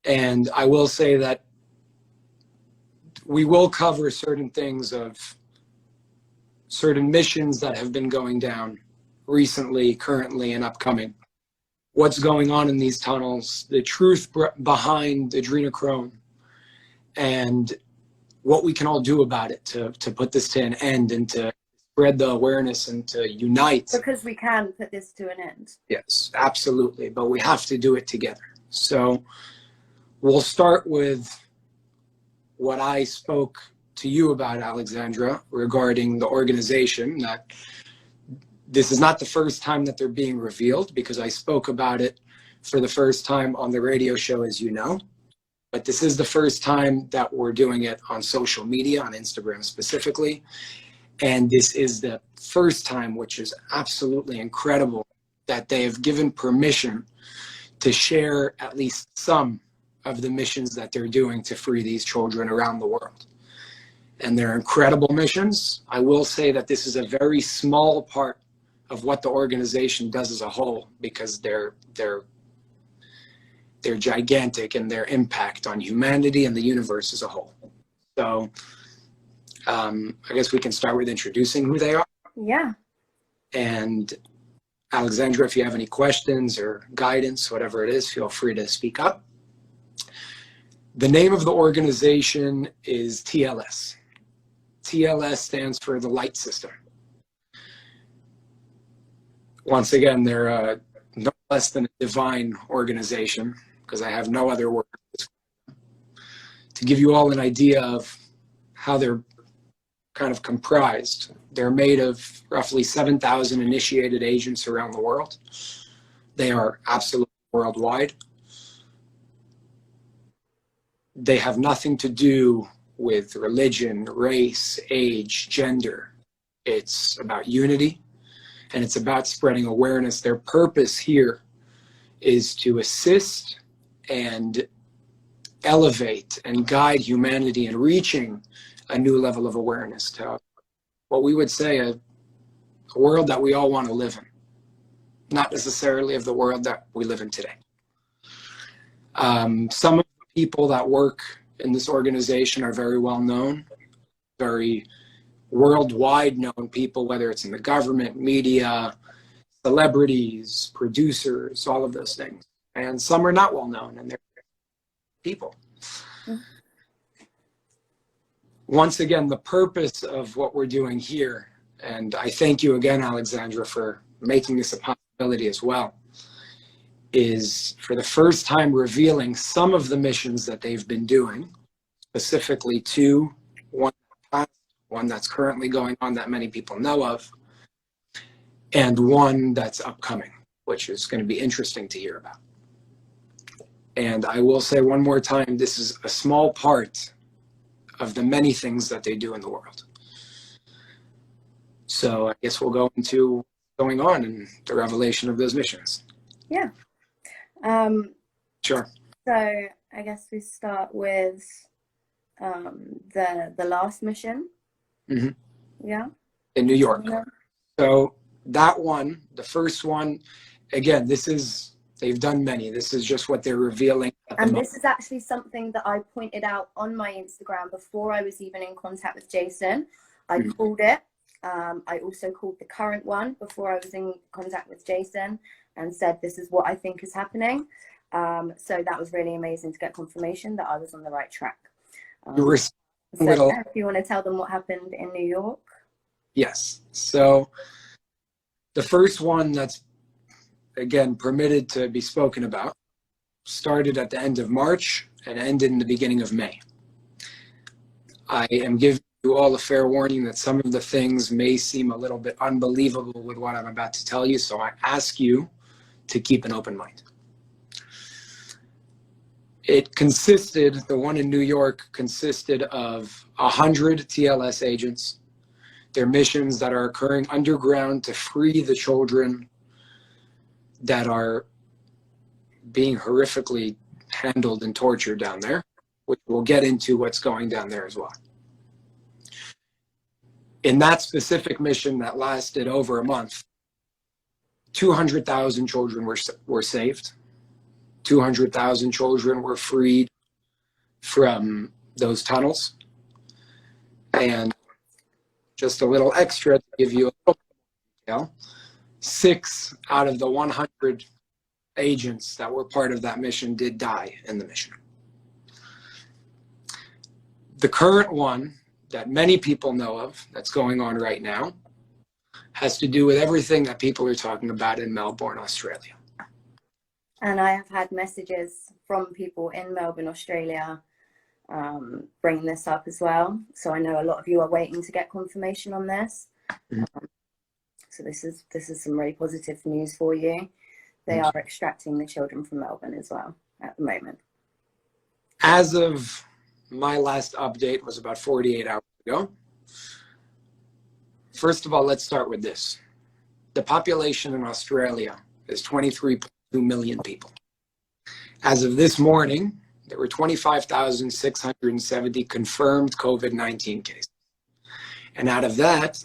And I will say that we will cover certain things of certain missions that have been going down recently, currently, and upcoming. What's going on in these tunnels, the truth behind adrenochrome, and what we can all do about it to put this to an end and to spread the awareness and to unite. Because we can put this to an end. Yes, absolutely. But we have to do it together. So we'll start with what I spoke to you about, Alexandra, regarding the organization. That this is not the first time that they're being revealed, because I spoke about it for the first time on the radio show, as you know. But this is the first time that we're doing it on social media, on Instagram specifically. And this is the first time, which is absolutely incredible, that they have given permission to share at least some of the missions that they're doing to free these children around the world. And they're incredible missions. I will say that this is a very small part of what the organization does as a whole, because they're gigantic in their impact on humanity and the universe as a whole. So I guess we can start with introducing who they are. Yeah. And Alexandra, if you have any questions or guidance, whatever it is, feel free to speak up. The name of the organization is TLS. TLS stands for the Light System. Once again, they're no less than a divine organization, because I have no other word to give you all an idea of how they're kind of comprised. They're made of roughly 7,000 initiated agents around the world. They are absolutely worldwide. They have nothing to do with religion, race, age, gender. It's about unity, and it's about spreading awareness. Their purpose here is to assist and elevate and guide humanity in reaching a new level of awareness to what we would say a world that we all want to live in, not necessarily of the world that we live in today. Some of the people that work in this organization are very well known, very worldwide known people, whether it's in the government, media, celebrities, producers, all of those things. And some are not well known, and they're people. Once again, the purpose of what we're doing here, and I thank you again, Alexandra, for making this a possibility as well, is for the first time revealing some of the missions that they've been doing, specifically two, one that's currently going on that many people know of, and one that's upcoming, which is going to be interesting to hear about. And I will say one more time, this is a small part of the many things that they do in the world. So I guess we'll go into what's going on and the revelation of those missions. Yeah. Sure. So I guess we start with the last mission. Mm-hmm. Yeah. In New York. So that one, the first one, again, they've done many. This is just what they're revealing. And this is actually something that I pointed out on my Instagram before I was even in contact with Jason. I called it. I also called the current one before I was in contact with Jason and said, this is what I think is happening. So that was really amazing to get confirmation that I was on the right track. So if you want to tell them what happened in New York. Yes. So the first one that's, again, permitted to be spoken about started at the end of March and ended in the beginning of May. I am giving you all a fair warning that some of the things may seem a little bit unbelievable with what I'm about to tell you, so I ask you to keep an open mind. The one in New York consisted of 100 TLS agents. Their missions that are occurring underground to free the children that are being horrifically handled and tortured down there, which we'll get into what's going down there as well. In that specific mission that lasted over a month, 200,000 children were saved. 200,000 children were freed from those tunnels. And just a little extra to give you a little detail, 6 out of the 100 agents that were part of that mission did die in the mission. The current one that many people know of that's going on right now has to do with everything that people are talking about in Melbourne, Australia. And I have had messages from people in Melbourne, Australia, bringing this up as well. So I know a lot of you are waiting to get confirmation on this. So this is some really positive news for you. They are extracting the children from Melbourne as well at the moment. As of my last update was about 48 hours ago. First of all, let's start with this. The population in Australia is 23.2 million people. As of this morning, there were 25,670 confirmed COVID-19 cases. And out of that,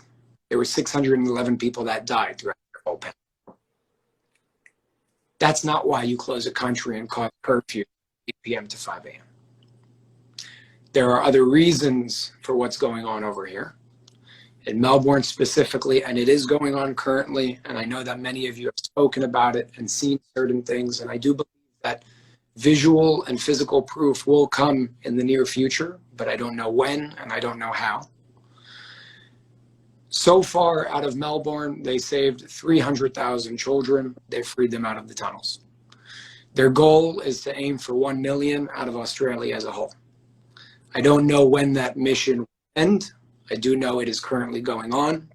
there were 611 people that died throughout the whole pandemic. That's not why you close a country and cause curfew 8 p.m. to 5 a.m. There are other reasons for what's going on over here. In Melbourne specifically, and it is going on currently, and I know that many of you have spoken about it and seen certain things, and I do believe that visual and physical proof will come in the near future, but I don't know when and I don't know how. So far out of Melbourne, they saved 300,000 children. They freed them out of the tunnels. Their goal is to aim for 1 million out of Australia as a whole. I don't know when that mission will end. I do know it is currently going on.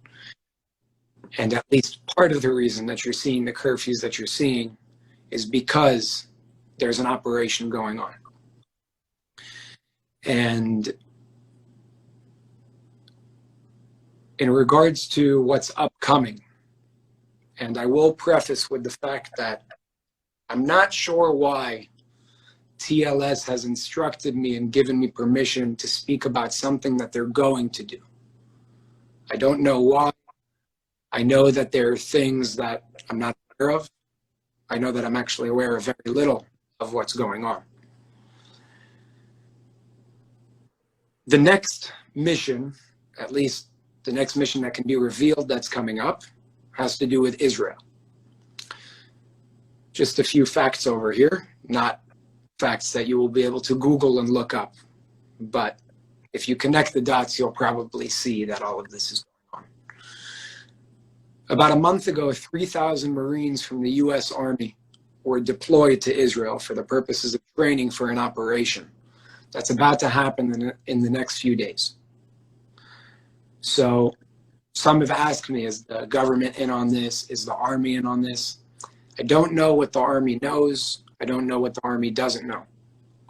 And at least part of the reason that you're seeing the curfews that you're seeing is because there's an operation going on. And in regards to what's upcoming, and I will preface with the fact that I'm not sure why TLS has instructed me and given me permission to speak about something that they're going to do. I don't know why. I know that there are things that I'm not aware of. I know that I'm actually aware of very little of what's going on. The next mission, at least the next mission that can be revealed that's coming up, has to do with Israel. Just a few facts over here, not facts that you will be able to Google and look up. But if you connect the dots, you'll probably see that all of this is going on. About a month ago, 3,000 Marines from the U.S. Army were deployed to Israel for the purposes of training for an operation that's about to happen in the next few days. So some have asked me, is the government in on this? Is the Army in on this? I don't know what the Army knows. I don't know what the Army doesn't know.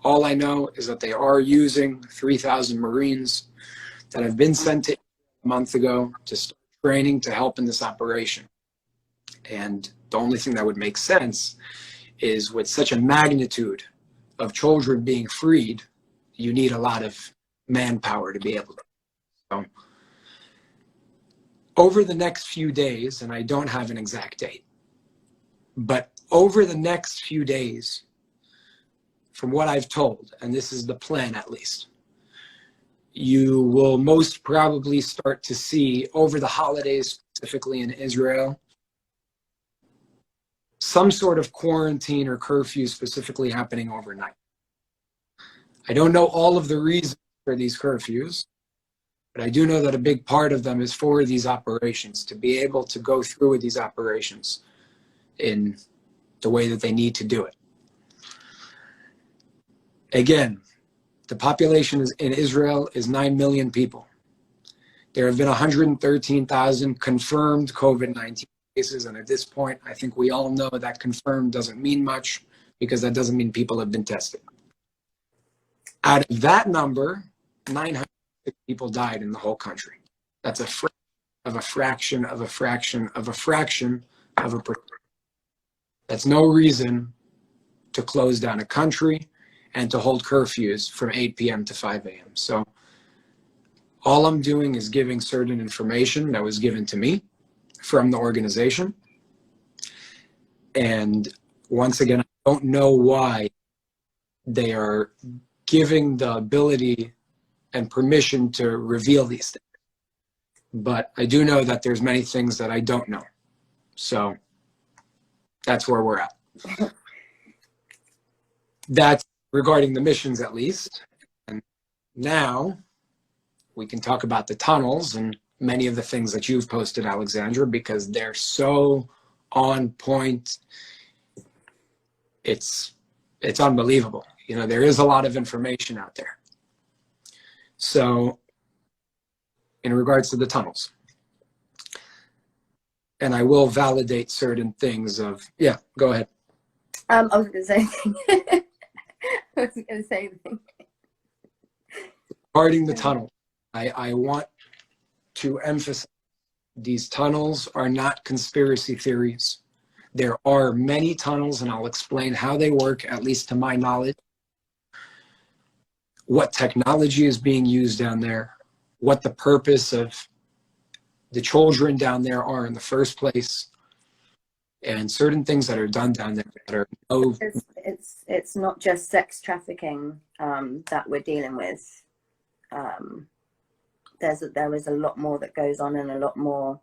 All I know is that they are using 3,000 Marines that have been sent to a month ago to start training to help in this operation. And the only thing that would make sense is with such a magnitude of children being freed, you need a lot of manpower to be able to. So, over the next few days, and I don't have an exact date, but over the next few days, from what I've told, and this is the plan at least, you will most probably start to see over the holidays, specifically in Israel, some sort of quarantine or curfew specifically happening overnight. I don't know all of the reasons for these curfews, but I do know that a big part of them is for these operations, to be able to go through with these operations in the way that they need to do it. Again, the population in Israel is 9 million people. There have been 113,000 confirmed COVID-19 cases, and at this point, I think we all know that confirmed doesn't mean much, because that doesn't mean people have been tested. Out of that number, 900 people died in the whole country. That's a fraction of a fraction of a fraction of a fraction of a percent. That's no reason to close down a country and to hold curfews from 8 p.m. to 5 a.m. So all I'm doing is giving certain information that was given to me from the organization. And once again, I don't know why they are giving the ability and permission to reveal these things. But I do know that there's many things that I don't know. So that's where we're at. That's regarding the missions, at least. And now we can talk about the tunnels and many of the things that you've posted, Alexandra, because they're so on point. It's unbelievable. You know, there is a lot of information out there. So in regards to the tunnels, and I will validate certain things of, yeah, go ahead. I was going to say anything. I wasn't going to say anything. Regarding the tunnel, I want to emphasize these tunnels are not conspiracy theories. There are many tunnels, and I'll explain how they work, at least to my knowledge, what technology is being used down there, what the purpose of the children down there are in the first place, and certain things that are done down there that are it's not just sex trafficking that we're dealing with. There is a lot more that goes on, and a lot more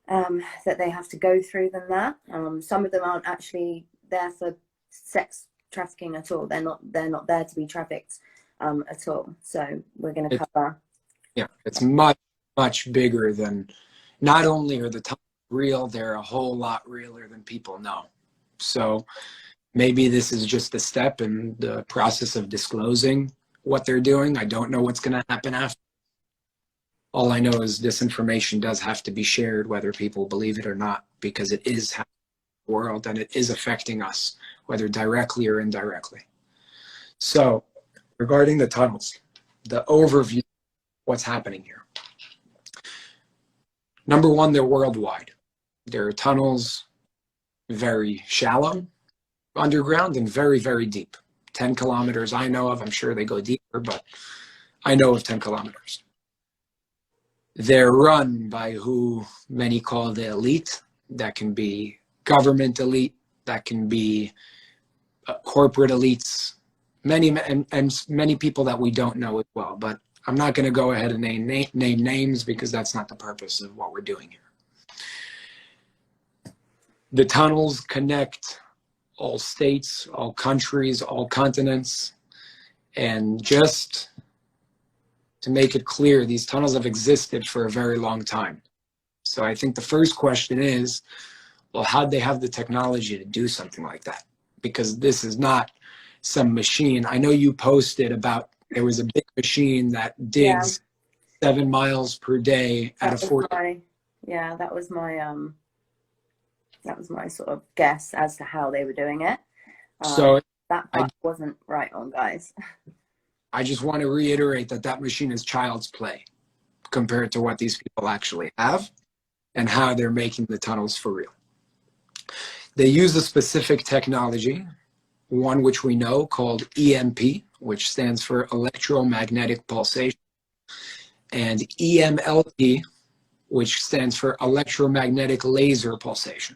that they have to go through than that. Some of them aren't actually there for sex trafficking at all. They're not there to be trafficked at all. So we're going to cover. Yeah, it's much bigger than, not only are the tunnels real, they're a whole lot realer than people know. So maybe this is just a step in the process of disclosing what they're doing. I don't know what's going to happen after. All I know is this information does have to be shared, whether people believe it or not, because it is happening in the world and it is affecting us, whether directly or indirectly. So regarding the tunnels, the overview, what's happening here. Number one, they're worldwide. There are tunnels very shallow underground and very, very deep. 10 kilometers I know of. I'm sure they go deeper, but I know of 10 kilometers. They're run by who many call the elite. That can be government elite. That can be corporate elites. Many people that we don't know as well. But I'm not going to go ahead and name names because that's not the purpose of what we're doing here. The tunnels connect all states, all countries, all continents. And just to make it clear, these tunnels have existed for a very long time. So I think the first question is, well, how'd they have the technology to do something like that? Because this is not some machine. I know you posted about, there was a big machine that digs 7 miles per day at a 40. Yeah, that was my sort of guess as to how they were doing it. So that part wasn't right on, guys. I just want to reiterate that machine is child's play compared to what these people actually have and how they're making the tunnels for real. They use a specific technology, one which we know called EMP, which stands for electromagnetic pulsation, and EMLP, which stands for electromagnetic laser pulsation.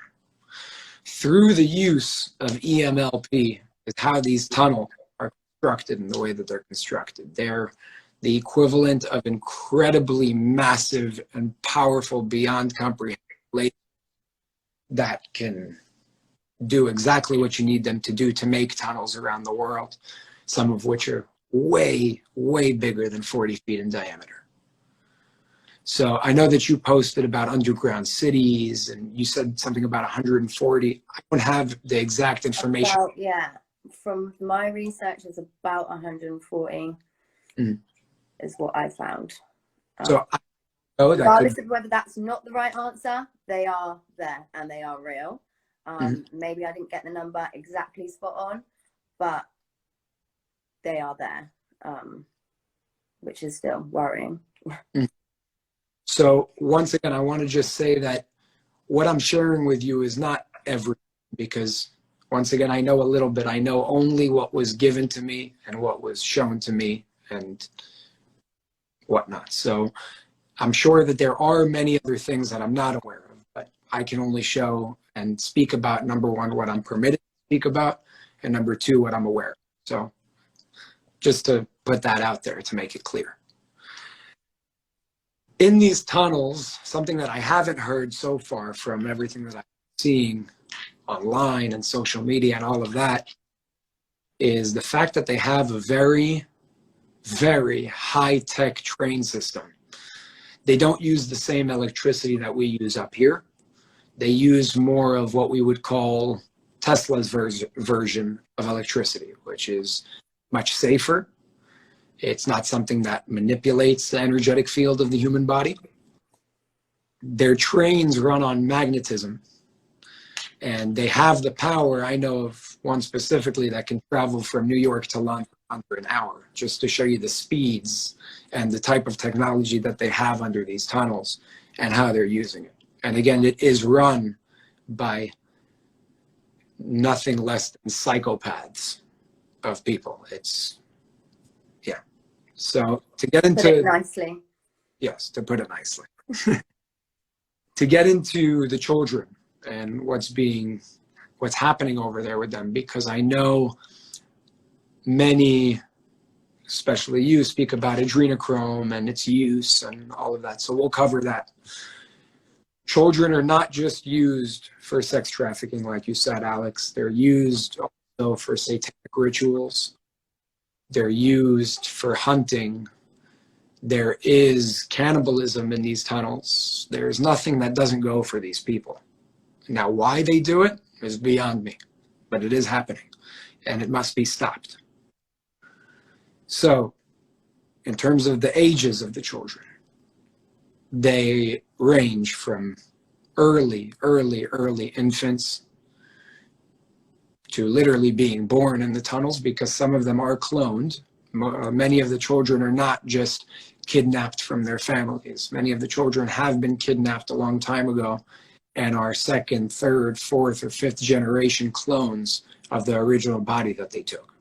Through the use of EMLP is how these tunnels are constructed in the way that they're constructed. They're the equivalent of incredibly massive and powerful, beyond comprehension lasers that can do exactly what you need them to do to make tunnels around the world, some of which are way, way bigger than 40 feet in diameter. So I know that you posted about underground cities and you said something about 140. I don't have the exact information. From my research, it's about 140 is what I found. So I know that regardless of whether that's not the right answer, they are there and they are real. Maybe I didn't get the number exactly spot on, but they are there, which is still worrying. So once again, I want to just say that what I'm sharing with you is not everything, because once again, I know a little bit. I know only what was given to me and what was shown to me and whatnot. So I'm sure that there are many other things that I'm not aware of, but I can only show and speak about, number one, what I'm permitted to speak about, and number two, what I'm aware of. So just to put that out there to make it clear. In these tunnels, something that I haven't heard so far from everything that I'm seeing online and social media and all of that is the fact that they have a very, very high-tech train system. They don't use the same electricity that we use up here. They use more of what we would call Tesla's version of electricity, which is much safer. It's not something that manipulates the energetic field of the human body. Their trains run on magnetism, and they have the power. I know of one specifically that can travel from New York to London under an hour, just to show you the speeds and the type of technology that they have under these tunnels and how they're using it. And again, it is run by nothing less than psychopaths of people. It's, yeah. So to get into... Put it nicely. Yes, to put it nicely. To get into the children and what's happening over there with them, because I know many, especially you, speak about adrenochrome and its use and all of that. So we'll cover that. Children are not just used for sex trafficking, like you said, Alex. They're used also for satanic rituals. They're used for hunting. There is cannibalism in these tunnels. There's nothing that doesn't go for these people. Now, why they do it is beyond me, but it is happening, and it must be stopped. So, in terms of the ages of the children, they range from early infants to literally being born in the tunnels, because some of them are cloned. Many of the children are not just kidnapped from their families. Many of the children have been kidnapped a long time ago and are second, third, fourth, or fifth generation clones of the original body that they took.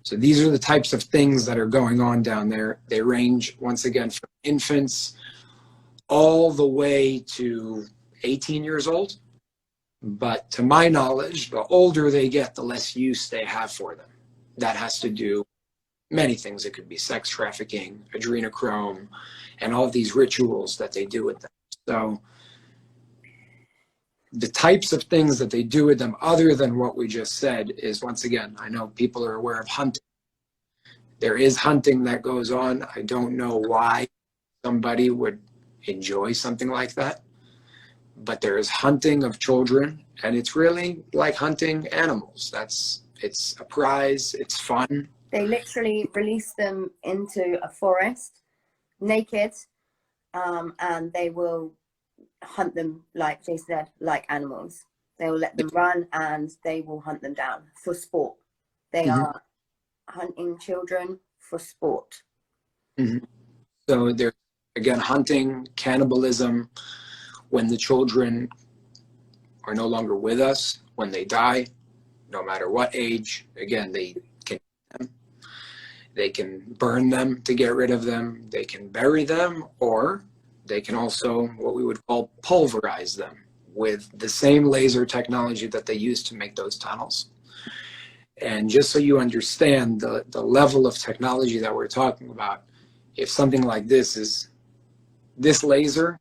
So these are the types of things that are going on down there. They range, once again, from infants all the way to 18 years old. But to my knowledge, the older they get, the less use they have for them. That has to do many things. It could be sex trafficking, adrenochrome, and all of these rituals that they do with them. So the types of things that they do with them, other than what we just said, is, once again, I know people are aware of hunting. There is hunting that goes on. I don't know why somebody would enjoy something like that, but there is hunting of children, and it's really like hunting animals. It's a prize. It's fun. They literally release them into a forest naked, and they will hunt them, like Jason said, like animals. They will let them run and they will hunt them down for sport. They are hunting children for sport. So there's, again, hunting, cannibalism, when the children are no longer with us, when they die, no matter what age. Again, they can burn them to get rid of them. They can bury them, or they can also, what we would call, pulverize them with the same laser technology that they use to make those tunnels. And just so you understand the level of technology that we're talking about, if something like this is, this laser,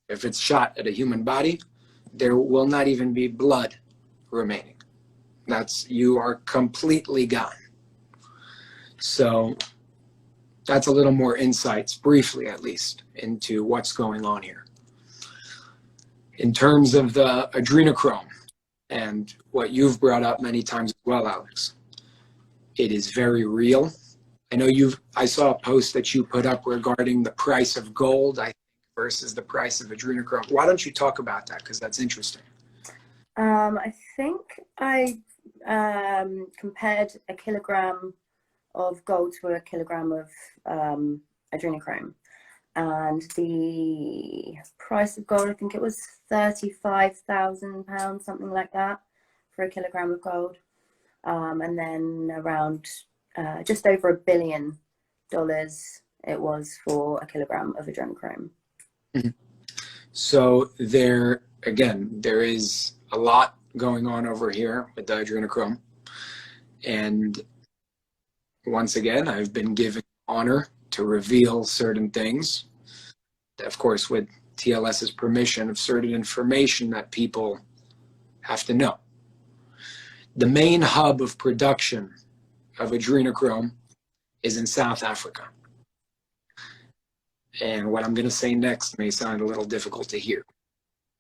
if it's shot at a human body, there will not even be blood remaining. You are completely gone. So that's a little more insights, briefly at least, into what's going on here. In terms of the adrenochrome and what you've brought up many times as well, Alex, it is very real. I know I saw a post that you put up regarding the price of gold, I think, versus the price of adrenochrome. Why don't you talk about that? Because that's interesting. I think I compared a kilogram of gold to a kilogram of adrenochrome, and the price of gold, I think it was £35,000, something like that, for a kilogram of gold, and then around just over $1 billion it was for a kilogram of adrenochrome. So there is a lot going on over here with the adrenochrome. And once again, I've been given honor to reveal certain things, of course, with TLS's permission, of certain information that people have to know. The main hub of production of adrenochrome is in South Africa. And what I'm going to say next may sound a little difficult to hear,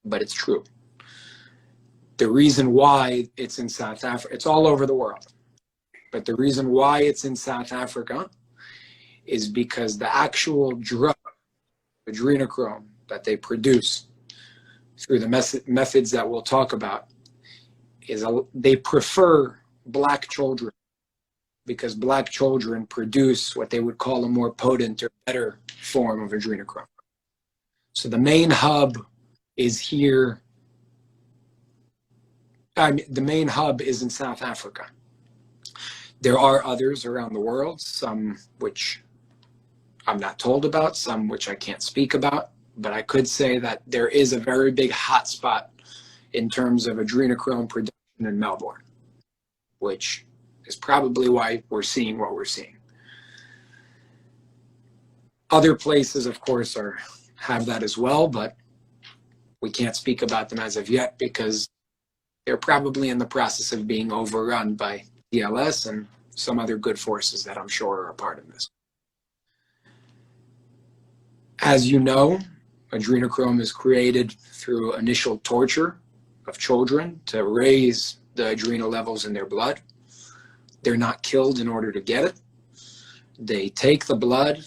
but it's true. The reason why it's in South Africa, it's all over the world, but the reason why it's in South Africa is because the actual drug, adrenochrome, that they produce through the methods that we'll talk about, they prefer black children, because black children produce what they would call a more potent or better form of adrenochrome. So the main hub is here. The main hub is in South Africa. There are others around the world, some which I'm not told about, some which I can't speak about, but I could say that there is a very big hotspot in terms of adrenochrome production in Melbourne, which is probably why we're seeing what we're seeing. Other places, of course, have that as well, but we can't speak about them as of yet because they're probably in the process of being overrun by TLS and some other good forces that I'm sure are a part of this. As you know, adrenochrome is created through initial torture of children to raise the adrenal levels in their blood. They're not killed in order to get it. They take the blood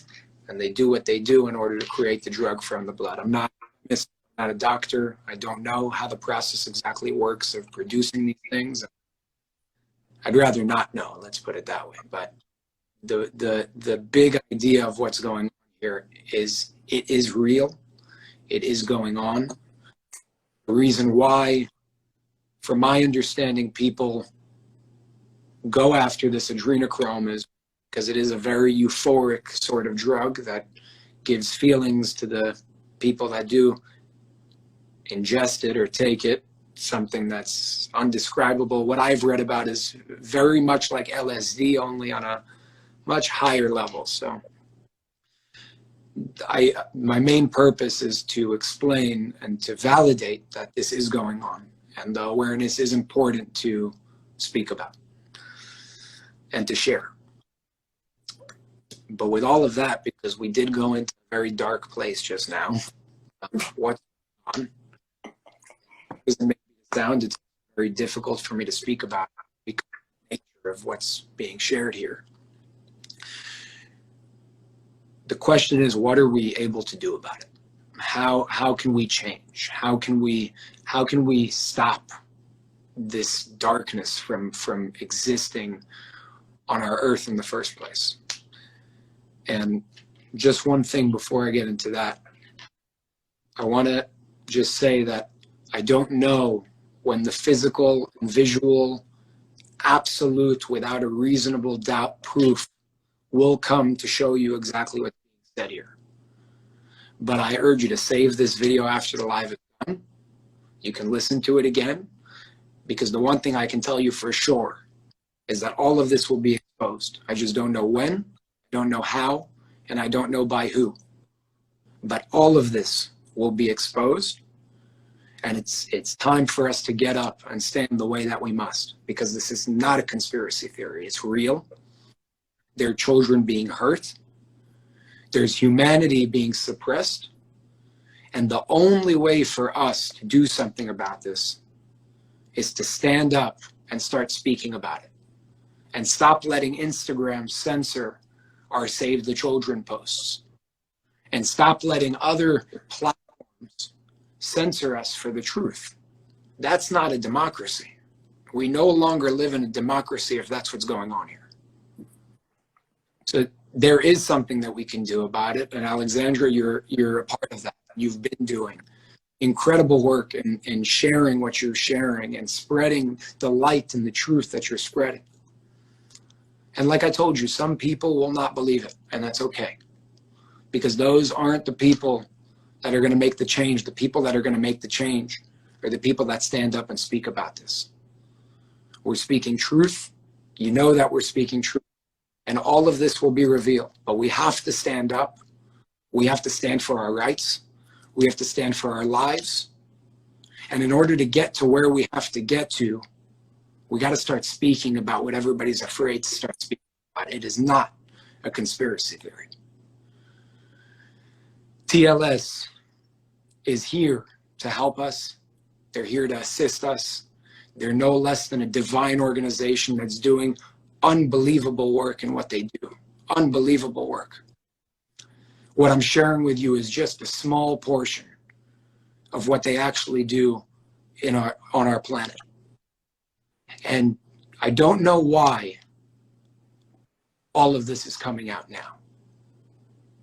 and they do what they do in order to create the drug from the blood. I'm not a doctor. I don't know how the process exactly works of producing these things. I'd rather not know, let's put it that way. But the big idea of what's going on here is it is real. It is going on. The reason why, from my understanding, people go after this adrenochrome is because it is a very euphoric sort of drug that gives feelings to the people that do ingest it or take it, something that's undescribable. What I've read about is very much like LSD, only on a much higher level. So my main purpose is to explain and to validate that this is going on, and the awareness is important to speak about and to share. But with all of that, because we did go into a very dark place just now, what's going on doesn't make it sound, it's very difficult for me to speak about because of the nature of what's being shared here. The question is, what are we able to do about it? How can we change? How can we stop this darkness from existing on our earth in the first place? And just one thing before I get into that, I want to just say that I don't know when the physical and visual, absolute, without a reasonable doubt proof will come to show you exactly what's being said here. But I urge you to save this video after the live is done. You can listen to it again, because the one thing I can tell you for sure is that all of this will be exposed. I just don't know when, I don't know how, and I don't know by who. But all of this will be exposed, and it's time for us to get up and stand the way that we must, because this is not a conspiracy theory. It's real. There are children being hurt. There's humanity being suppressed. And the only way for us to do something about this is to stand up and start speaking about it. And stop letting Instagram censor our Save the Children posts. And stop letting other platforms censor us for the truth. That's not a democracy. We no longer live in a democracy if that's what's going on here. So there is something that we can do about it. And Alexandra, you're a part of that. You've been doing incredible work in sharing what you're sharing and spreading the light and the truth that you're spreading. And like I told you, some people will not believe it, and that's okay. Because those aren't the people that are going to make the change. The people that are going to make the change are the people that stand up and speak about this. We're speaking truth, You know that we're speaking truth. And all of this will be revealed. But we have to stand up. We have to stand for our rights. We have to stand for our lives. And in order to get to where we have to get to, we got to start speaking about what everybody's afraid to start speaking about. It is not a conspiracy theory. TLS is here to help us. They're here to assist us. They're no less than a divine organization that's doing unbelievable work in what they do. Unbelievable work. What I'm sharing with you is just a small portion of what they actually do on our planet. And I don't know why all of this is coming out now.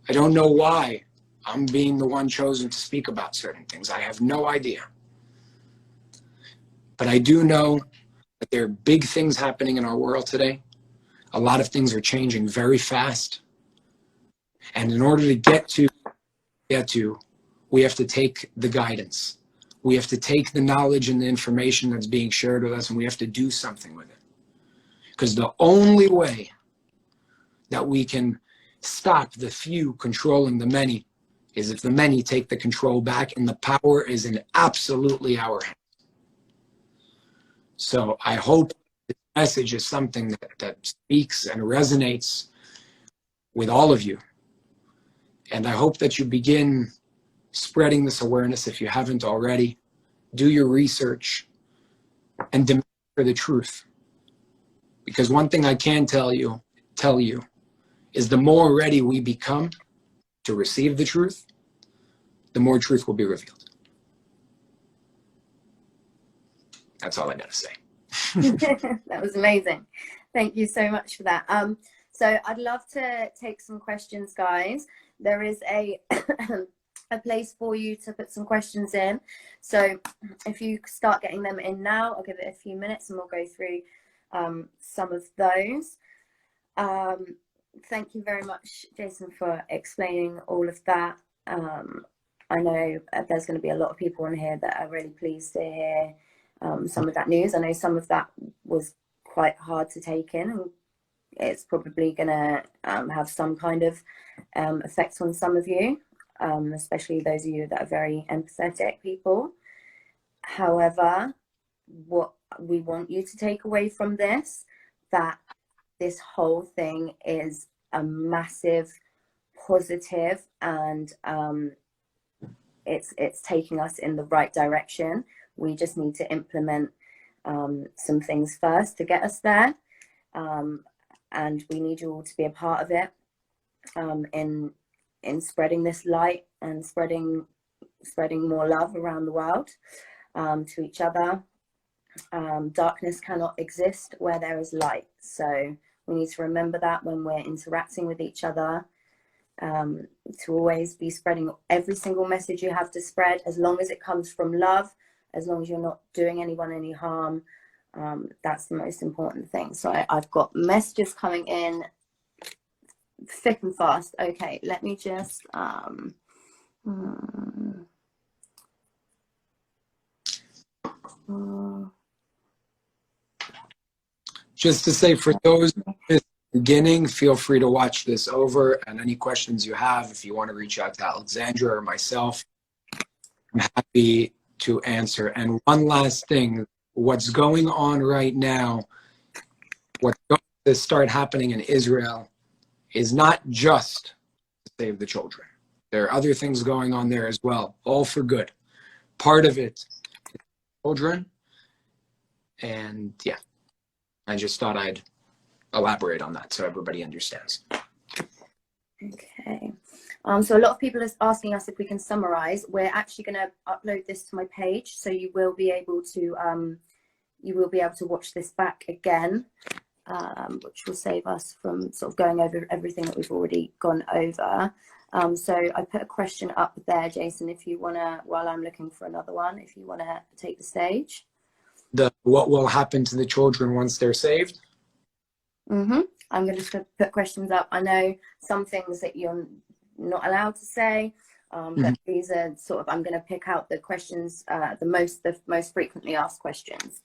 I don't know why I'm being the one chosen to speak about certain things. I have no idea. But I do know that there are big things happening in our world today. A lot of things are changing very fast. And in order to get to, we have to take the guidance. We have to take the knowledge and the information that's being shared with us, and we have to do something with it. Because the only way that we can stop the few controlling the many is if the many take the control back, and the power is in absolutely our hands. So I hope this message is something that speaks and resonates with all of you. And I hope that you begin spreading this awareness if you haven't already. Do your research and demand for the truth. Because one thing I can tell you is the more ready we become to receive the truth, the more truth will be revealed. That's all I gotta say. That was amazing. Thank you so much for that. So I'd love to take some questions, guys. There is a a place for you to put some questions in. So if you start getting them in now, I'll give it a few minutes and we'll go through some of those. Thank you very much, Jason, for explaining all of that. I know there's going to be a lot of people on here that are really pleased to hear some of that news. I know some of that was quite hard to take in, and it's probably going to have some kind of effect on some of you, especially those of you that are very empathetic people. However, what we want you to take away from this, that this whole thing is a massive positive, and it's taking us in the right direction. We just need to implement some things first to get us there, and we need you all to be a part of it, in spreading this light and spreading more love around the world, to each other. Darkness cannot exist where there is light, so we need to remember that when we're interacting with each other, to always be spreading every single message you have to spread, as long as it comes from love, as long as you're not doing anyone any harm. That's the most important thing. So I've got messages coming in thick and fast. Okay, let me just Just to say, for those just beginning, feel free to watch this over, and any questions you have, if you want to reach out to Alexandra or myself, I'm happy to answer. And one last thing, what's going on right now, what's going to start happening in Israel is not just to save the children. There are other things going on there as well, all for good. Part of it is children, and yeah, I just thought I'd elaborate on that so everybody understands. Okay. So a lot of people are asking us if we can summarize. We're actually going to upload this to my page, so you will be able to watch this back again, which will save us from sort of going over everything that we've already gone over. So I put a question up there, Jason, if you want to, while I'm looking for another one, if you want to take the stage. What will happen to the children once they're saved? I'm going to put questions up. I know some things that you're not allowed to say, but these are sort of, I'm going to pick out the questions, the most frequently asked questions.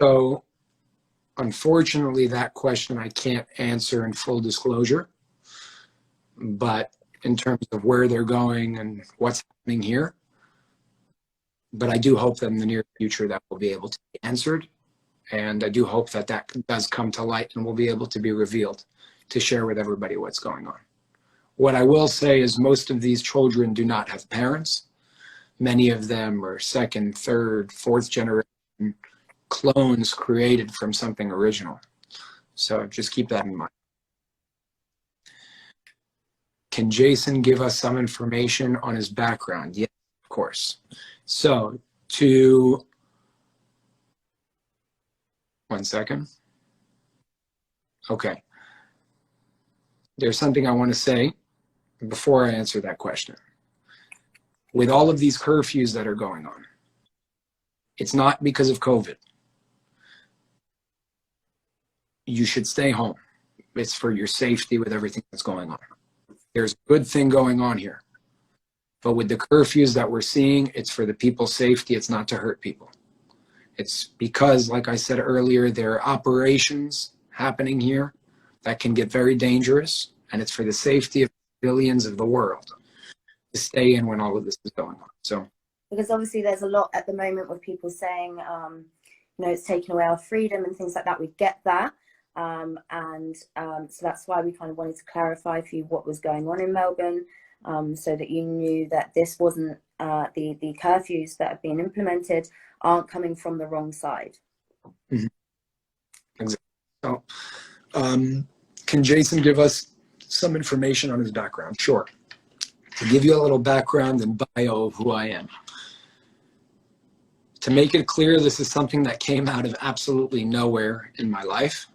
So unfortunately, that question I can't answer in full disclosure, but in terms of where they're going and what's happening here. But I do hope that in the near future that will be able to be answered. And I do hope that that does come to light and will be able to be revealed to share with everybody what's going on. What I will say is most of these children do not have parents. Many of them are second, third, fourth generation clones created from something original. So just keep that in mind. Can Jason give us some information on his background? Yes, of course. So one second. Okay. There's something I want to say before I answer that question. With all of these curfews that are going on, it's not because of COVID. You should stay home. It's for your safety with everything that's going on. There's a good thing going on here. But with the curfews that we're seeing, it's for the people's safety. It's not to hurt people. It's because, like I said earlier, there are operations happening here that can get very dangerous, and it's for the safety of billions of the world to stay in when all of this is going on. So, because obviously there's a lot at the moment with people saying, it's taking away our freedom and things like that. We get that. So that's why we kind of wanted to clarify for you what was going on in Melbourne, so that you knew that this wasn't the curfews that have been implemented aren't coming from the wrong side. Mm-hmm. Exactly. So, can Jason give us some information on his background? Sure. To give you a little background and bio of who I am. To make it clear, this is something that came out of absolutely nowhere in my life.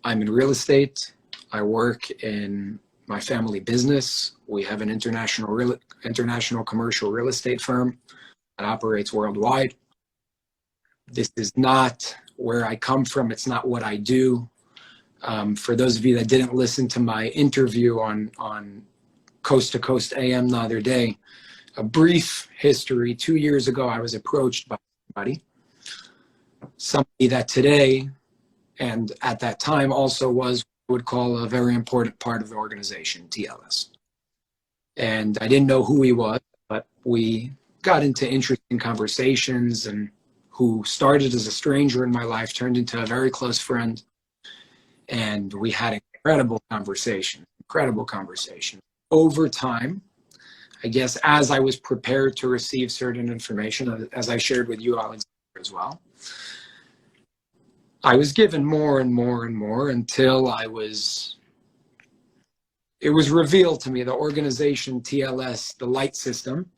I'm in real estate. I work in my family business. We have an international commercial real estate firm that operates worldwide. This is not where I come from. It's not what I do. For those of you that didn't listen to my interview on Coast to Coast AM the other day, a brief history. 2 years ago, I was approached by somebody that today and at that time also was what I would call a very important part of the organization, TLS. And I didn't know who he was, but we got into interesting conversations, and who started as a stranger in my life turned into a very close friend. And we had incredible conversation. Over time, I guess as I was prepared to receive certain information, as I shared with you, Alexander, as well, I was given more and more and more until it was revealed to me the organization TLS, the light system,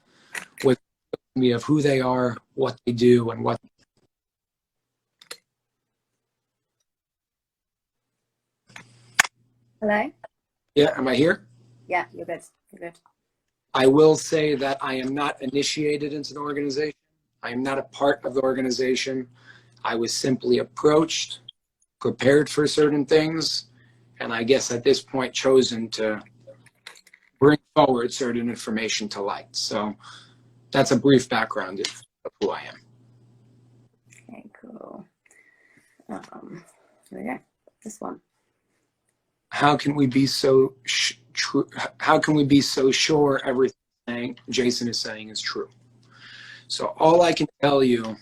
was telling me of who they are, what they do, and what. Hello? Yeah, am I here? Yeah, you're good. You're good. I will say that I am not initiated into the organization. I am not a part of the organization. I was simply approached, prepared for certain things, and I guess at this point chosen to bring forward certain information to light. So that's a brief background of who I am. Okay, cool. Here we go. This one. How can we be so how can we be so sure everything Jason is saying is true? So all I can tell you,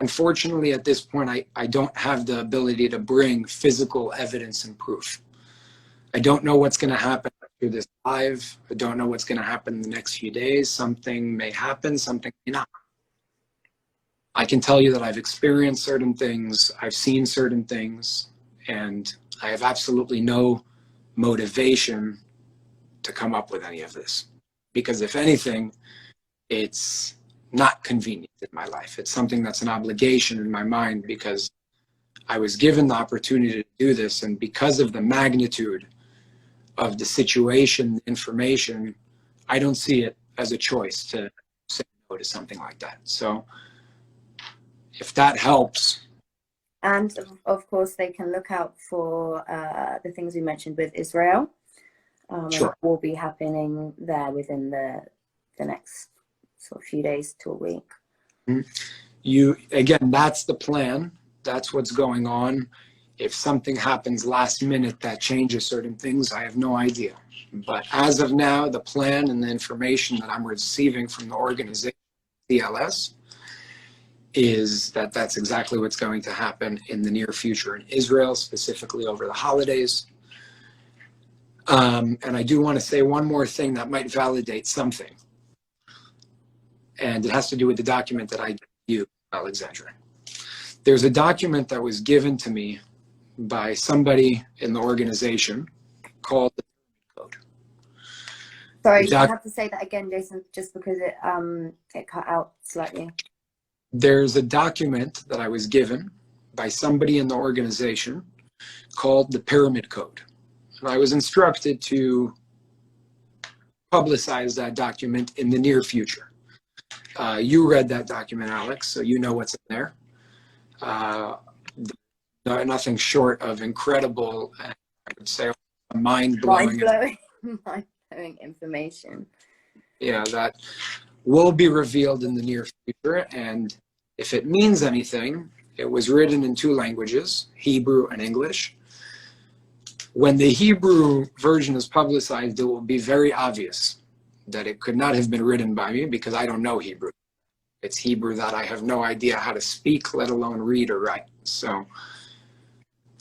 unfortunately at this point, I don't have the ability to bring physical evidence and proof. I don't know what's going to happen after this live. I don't know what's going to happen in the next few days. Something may happen, something may not. I can tell you that I've experienced certain things, I've seen certain things, and I have absolutely no motivation to come up with any of this. Because if anything, it's not convenient in my life. It's something that's an obligation in my mind because I was given the opportunity to do this, and because of the magnitude of the situation, the information, I don't see it as a choice to say no to something like that. So if that helps. And of course, they can look out for the things we mentioned with Israel. Sure. It will be happening there within the next sort of few days to a week. Again, that's the plan That's what's going on. If something happens last minute that changes certain things, I have no idea. But as of now, the plan and the information that I'm receiving from the organization, TLS, is that that's exactly what's going to happen in the near future in Israel, specifically over the holidays. And I do want to say one more thing that might validate something. And it has to do with the document that I gave you, Alexandra. There's a document that was given to me by somebody in the organization called the Code. Sorry, you have to say that again, Jason, just because it cut out slightly. There's a document that I was given by somebody in the organization called the Pyramid Code. And I was instructed to publicize that document in the near future. You read that document, Alex, so you know what's in there. Nothing short of incredible, and I would say mind-blowing information. Yeah, that will be revealed in the near future. And if it means anything, it was written in 2 languages, Hebrew and English. When the Hebrew version is publicized, it will be very obvious that it could not have been written by me because I don't know Hebrew. It's Hebrew that I have no idea how to speak, let alone read or write. So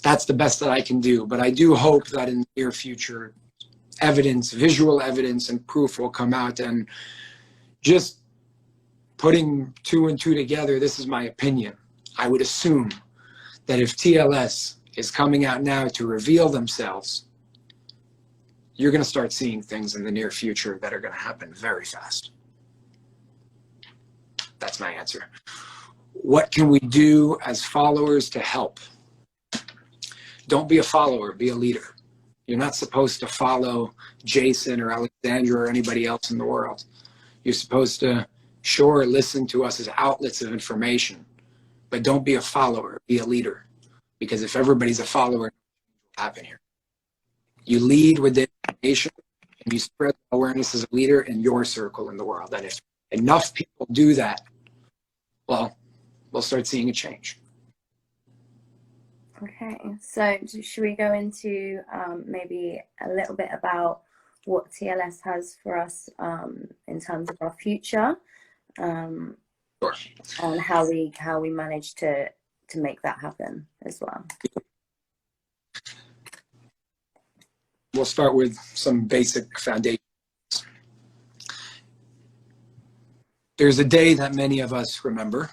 that's the best that I can do. But I do hope that in the near future, evidence, visual evidence and proof will come out. And just putting 2 and 2 together, this is my opinion. I would assume that if TLS is coming out now to reveal themselves, you're going to start seeing things in the near future that are going to happen very fast. That's my answer. What can we do as followers to help? Don't be a follower, be a leader. You're not supposed to follow Jason or Alexandra or anybody else in the world. You're supposed to, sure, listen to us as outlets of information, but don't be a follower, be a leader. Because if everybody's a follower, what will happen here? You lead with the information and you spread awareness as a leader in your circle in the world. And if enough people do that, well, we'll start seeing a change. Okay, so should we go into maybe a little bit about what TLS has for us in terms of our future, Sure. and how we manage to make that happen as well? We'll start with some basic foundations. There's a day that many of us remember,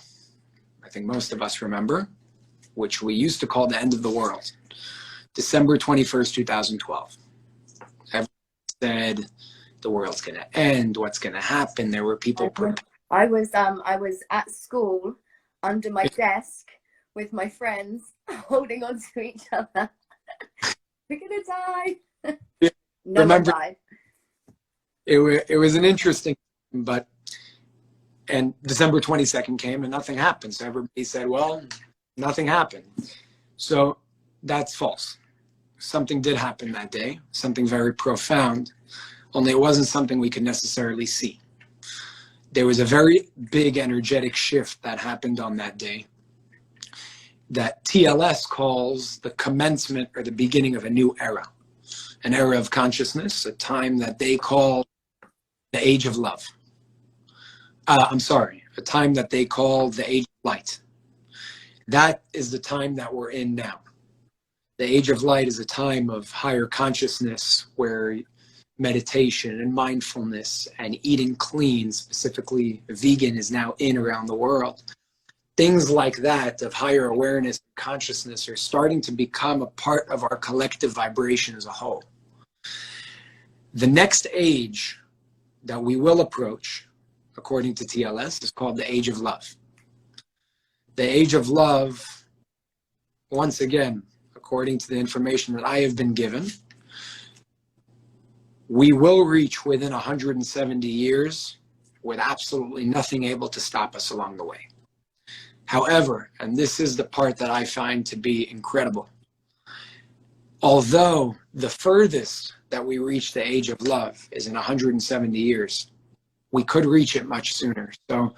I think most of us remember, which we used to call the end of the world, December 21st, 2012. Everyone said the world's going to end, what's going to happen. There were people. I was at school under my desk with my friends holding on to each other. We're going to die. No one died. It was an interesting, and December 22nd came and nothing happened. So everybody said, well, nothing happened. So that's false. Something did happen that day, something very profound, only it wasn't something we could necessarily see. There was a very big energetic shift that happened on that day that TLS calls the commencement or the beginning of a new era, an era of consciousness, a time that they call the age of love. A time that they call the age of light. That is the time that we're in now. The age of light is a time of higher consciousness where meditation and mindfulness and eating clean, specifically vegan, is now in around the world. Things like that of higher awareness and consciousness are starting to become a part of our collective vibration as a whole. The next age that we will approach, according to TLS, is called the age of love. The age of love, once again, according to the information that I have been given, we will reach within 170 years with absolutely nothing able to stop us along the way. However, and this is the part that I find to be incredible, although the furthest that we reach the age of love is in 170 years, we could reach it much sooner. So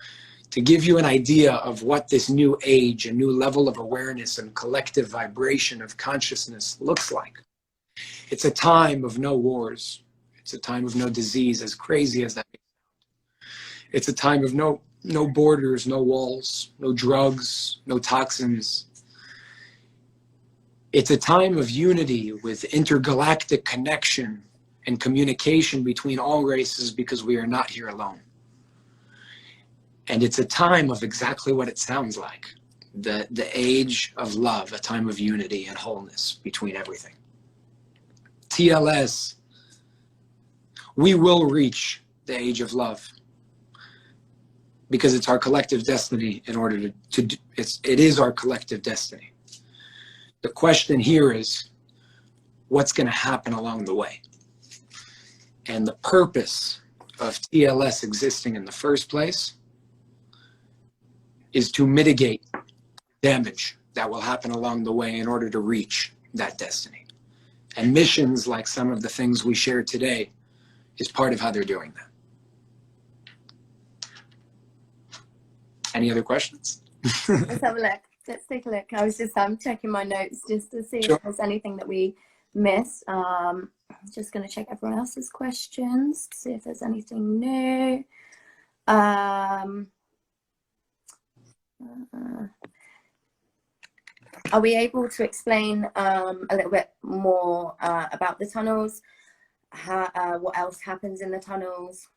to give you an idea of what this new age, a new level of awareness and collective vibration of consciousness looks like. It's a time of no wars. It's a time of no disease, as crazy as that is. It's a time of no borders, no walls, no drugs, no toxins. It's a time of unity with intergalactic connection and communication between all races, because we are not here alone. And it's a time of exactly what it sounds like, the age of love, a time of unity and wholeness between everything. TLS, we will reach the age of love, because it's our collective destiny. In order it is our collective destiny. The question here is, what's going to happen along the way? And the purpose of TLS existing in the first place is to mitigate damage that will happen along the way in order to reach that destiny. And missions, like some of the things we shared today, is part of how they're doing that. Any other questions? Let's have a look. Let's take a look. I was just checking my notes just to see Sure. if there's anything that we missed. Just going to check everyone else's questions, see if there's anything new. Are we able to explain a little bit more about the tunnels? What else happens in the tunnels?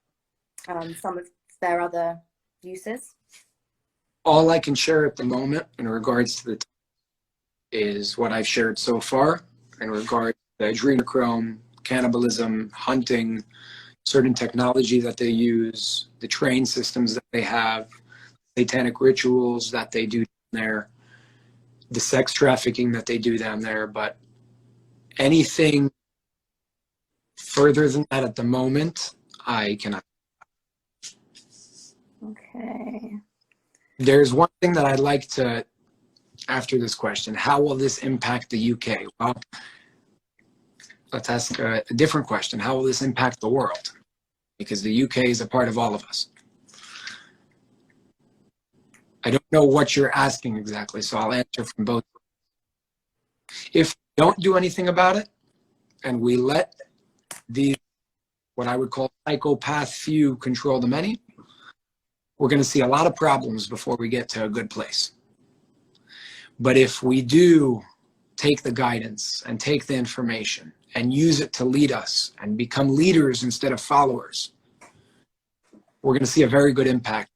Some of their other uses? All I can share at the moment in regards to the is what I've shared so far in regards to adrenochrome, cannibalism, hunting, certain technology that they use, the train systems that they have, satanic rituals that they do down there, the sex trafficking that they do down there. But anything further than that at the moment, I cannot. Okay. There's one thing that I'd like to, after this question, how will this impact the UK? Well, let's ask a different question. How will this impact the world? Because the UK is a part of all of us. I don't know what you're asking exactly, so I'll answer from both. If we don't do anything about it, and we let the, what I would call psychopath few control the many, we're going to see a lot of problems before we get to a good place. But if we do take the guidance and take the information and use it to lead us and become leaders instead of followers, we're going to see a very good impact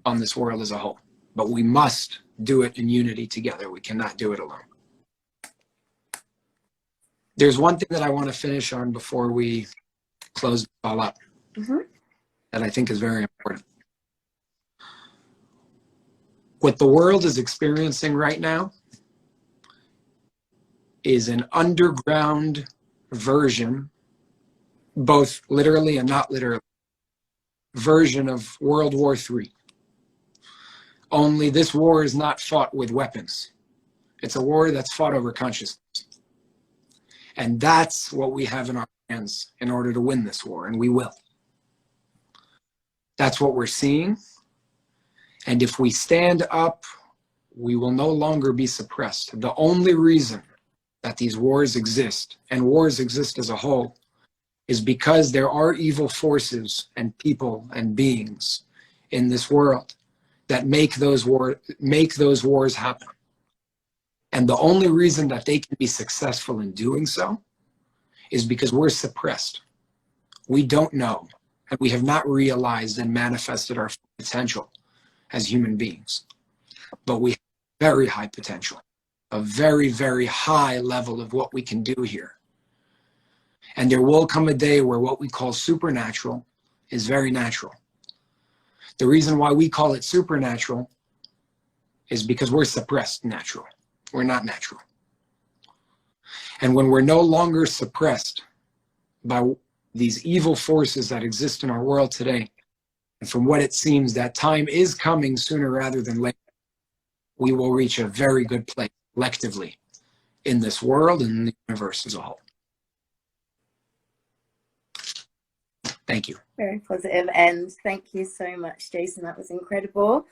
on this world as a whole. But we must do it in unity together. We cannot do it alone. There's one thing that I want to finish on before we close it all up that I think is very important. What the world is experiencing right now is an underground version, both literally and not literally, version of World War III. Only this war is not fought with weapons. It's a war that's fought over consciousness. And that's what we have in our hands in order to win this war, and we will. That's what we're seeing. And if we stand up, we will no longer be suppressed. The only reason that these wars exist, and wars exist as a whole, is because there are evil forces and people and beings in this world that make those wars happen. And the only reason that they can be successful in doing so is because we're suppressed. We don't know, and we have not realized and manifested our potential as human beings. But we have very high potential, a very, very high level of what we can do here. And there will come a day where what we call supernatural is very natural. The reason why we call it supernatural is because we're suppressed natural. We're not natural. And when we're no longer suppressed by these evil forces that exist in our world today, and from what it seems that time is coming sooner rather than later, we will reach a very good place collectively in this world and in the universe as a whole. Thank you. Very positive end. Thank you so much, Jason. That was incredible.